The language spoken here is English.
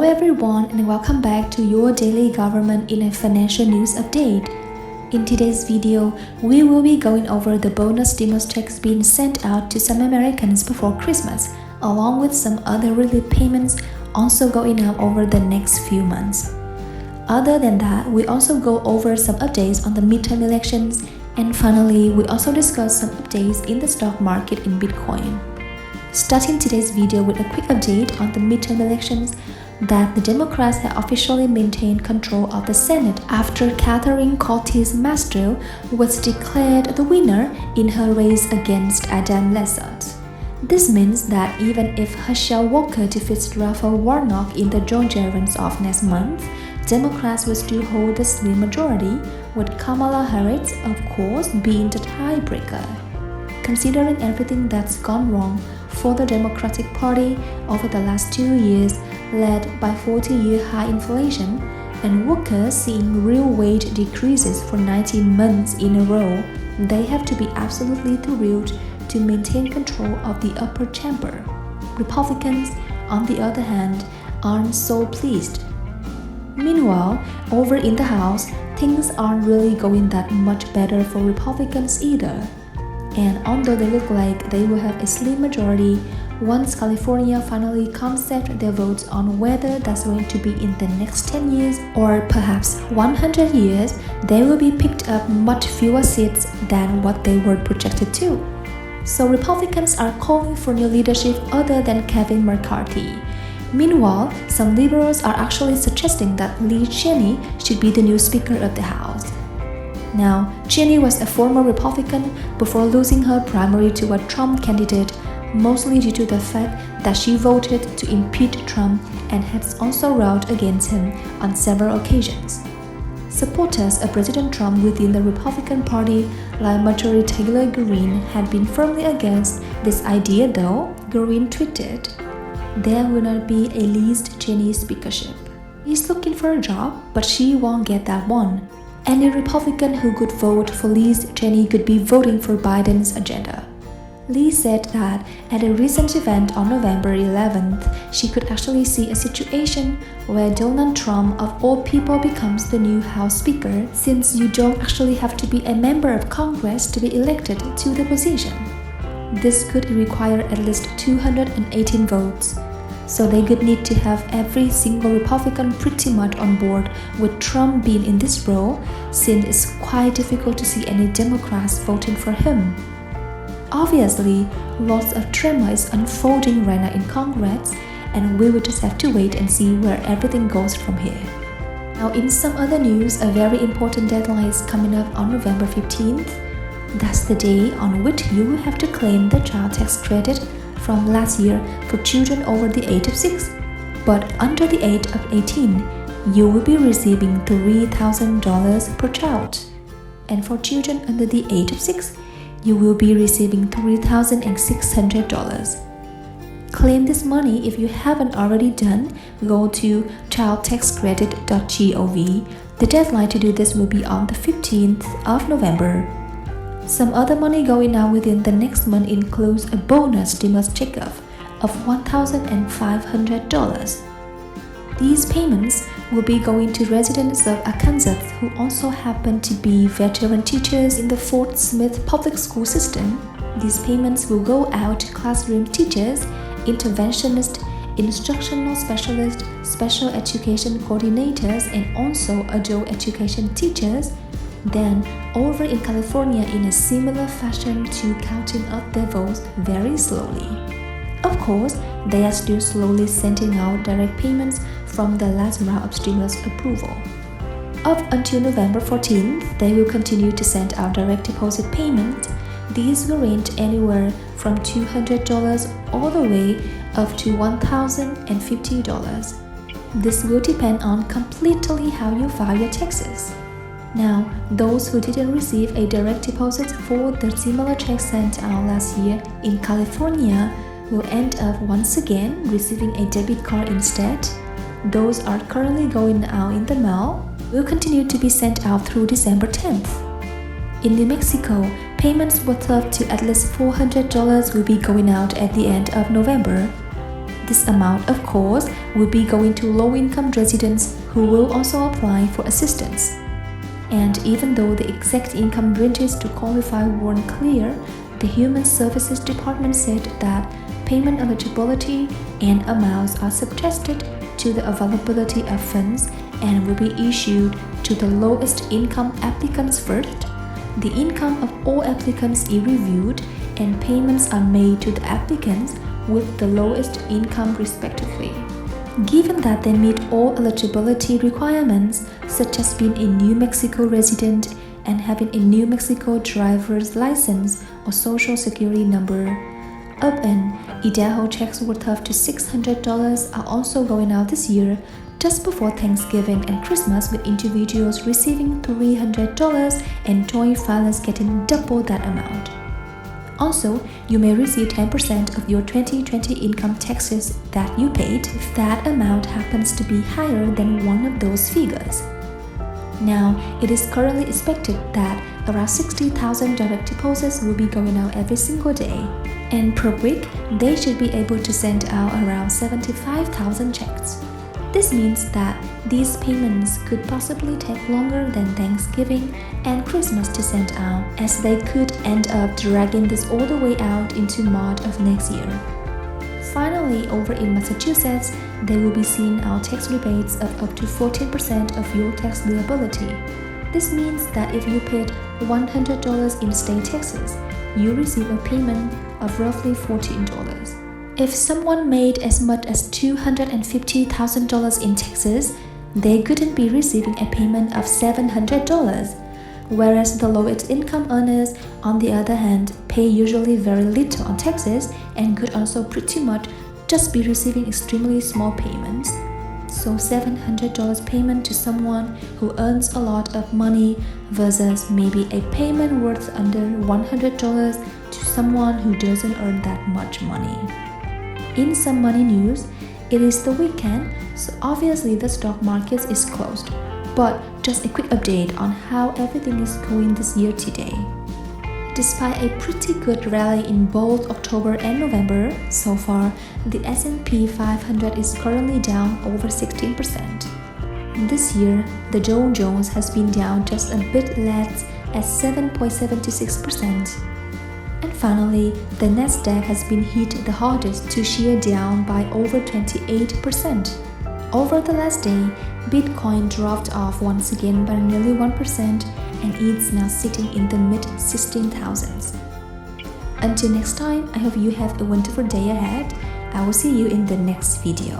everyone, and welcome back to your daily government in a financial news update. In today's video, we will be going over the bonus stimulus checks being sent out to some Americans before Christmas, along with some other relief payments also going out over the next few months. Other than that, we also go over some updates on the midterm elections, and finally, we also discuss some updates in the stock market in Bitcoin. Starting today's video with a quick update on the midterm elections, that the Democrats have officially maintained control of the Senate after Catherine Cortez Masto was declared the winner in her race against Adam Laschet. This means that even if Herschel Walker defeats Raphael Warnock in the Georgia runoff next month, Democrats will still hold the slim majority, with Kamala Harris, of course, being the tiebreaker. Considering everything that's gone wrong for the Democratic Party over the last 2 years, led by 40-year high inflation, and workers seeing real wage decreases for 19 months in a row, they have to be absolutely thrilled to maintain control of the upper chamber. Republicans, on the other hand, aren't so pleased. Meanwhile, over in the House, things aren't really going that much better for Republicans either. And although they look like they will have a slim majority, once California finally concept their votes on whether that's going to be in the next 10 years or perhaps 100 years, they will be picked up much fewer seats than what they were projected to. So Republicans are calling for new leadership other than Kevin McCarthy. Meanwhile, some liberals are actually suggesting that Liz Cheney should be the new Speaker of the House. Now, Cheney was a former Republican before losing her primary to a Trump candidate, mostly due to the fact that she voted to impeach Trump and has also rallied against him on several occasions. Supporters of President Trump within the Republican Party, like Marjorie Taylor Greene, had been firmly against this idea though. Greene tweeted, "There will not be a Liz Cheney speakership. She's looking for a job, but she won't get that one. Any Republican who could vote for Liz Cheney could be voting for Biden's agenda." Lee said that at a recent event on November 11th, she could actually see a situation where Donald Trump of all people becomes the new House Speaker, since you don't actually have to be a member of Congress to be elected to the position. This could require at least 218 votes. So they could need to have every single Republican pretty much on board with Trump being in this role, since it's quite difficult to see any Democrats voting for him. Obviously, lots of drama is unfolding right now in Congress, and we will just have to wait and see where everything goes from here. Now, in some other news, a very important deadline is coming up on November 15th. That's the day on which you will have to claim the child tax credit from last year for children over the age of 6. But under the age of 18, you will be receiving $3,000 per child. And for children under the age of 6, you will be receiving $3,600. Claim this money if you haven't already done. Go to childtaxcredit.gov. The deadline to do this will be on the 15th of November. Some other money going out within the next month includes a bonus stimulus check of $1,500. These payments will be going to residents of Arkansas who also happen to be veteran teachers in the Fort Smith public school system. These payments will go out to classroom teachers, interventionists, instructional specialists, special education coordinators, and also adult education teachers. Then, over in California, in a similar fashion to counting up their votes very slowly. Of course, they are still slowly sending out direct payments from the last round of stimulus approval. Up until November 14th, they will continue to send out direct deposit payments. These will range anywhere from $200 all the way up to $1,050. This will depend on completely how you file your taxes. Now, those who didn't receive a direct deposit for the similar check sent out last year in California will end up once again receiving a debit card instead. Those are currently going out in the mail will continue to be sent out through December 10th. In New Mexico, payments worth up to at least $400 will be going out at the end of November. This amount, of course, will be going to low-income residents who will also apply for assistance. And even though the exact income ranges to qualify weren't clear, the Human Services Department said that payment eligibility and amounts are subjected to the availability of funds and will be issued to the lowest income applicants first. The income of all applicants is reviewed and payments are made to the applicants with the lowest income respectively. Given that they meet all eligibility requirements, such as being a New Mexico resident and having a New Mexico driver's license or social security number, up and Idaho checks worth up to $600 are also going out this year, just before Thanksgiving and Christmas, with individuals receiving $300 and joint filers getting double that amount. Also, you may receive 10% of your 2020 income taxes that you paid if that amount happens to be higher than one of those figures. Now, it is currently expected that around 60,000 direct deposits will be going out every single day, and per week, they should be able to send out around 75,000 checks. This means that these payments could possibly take longer than Thanksgiving and Christmas to send out, as they could end up dragging this all the way out into March of next year. Finally, over in Massachusetts, they will be seeing out tax rebates of up to 14% of your tax liability. This means that if you paid $100 in state taxes, you receive a payment of roughly $14. If someone made as much as $250,000 in taxes, they couldn't be receiving a payment of $700, whereas the lowest income earners, on the other hand, pay usually very little on taxes and could also pretty much just be receiving extremely small payments. So $700 payment to someone who earns a lot of money versus maybe a payment worth under $100 to someone who doesn't earn that much money. In some money news, it is the weekend, so obviously the stock market is closed. But just a quick update on how everything is going this year today. Despite a pretty good rally in both October and November, so far, the S&P 500 is currently down over 16%. This year, the Dow Jones has been down just a bit less at 7.76%. And finally, the Nasdaq has been hit the hardest to shear down by over 28%. Over the last day, Bitcoin dropped off once again by nearly 1% and it's now sitting in the mid-16,000s. Until next time, I hope you have a wonderful day ahead. I will see you in the next video.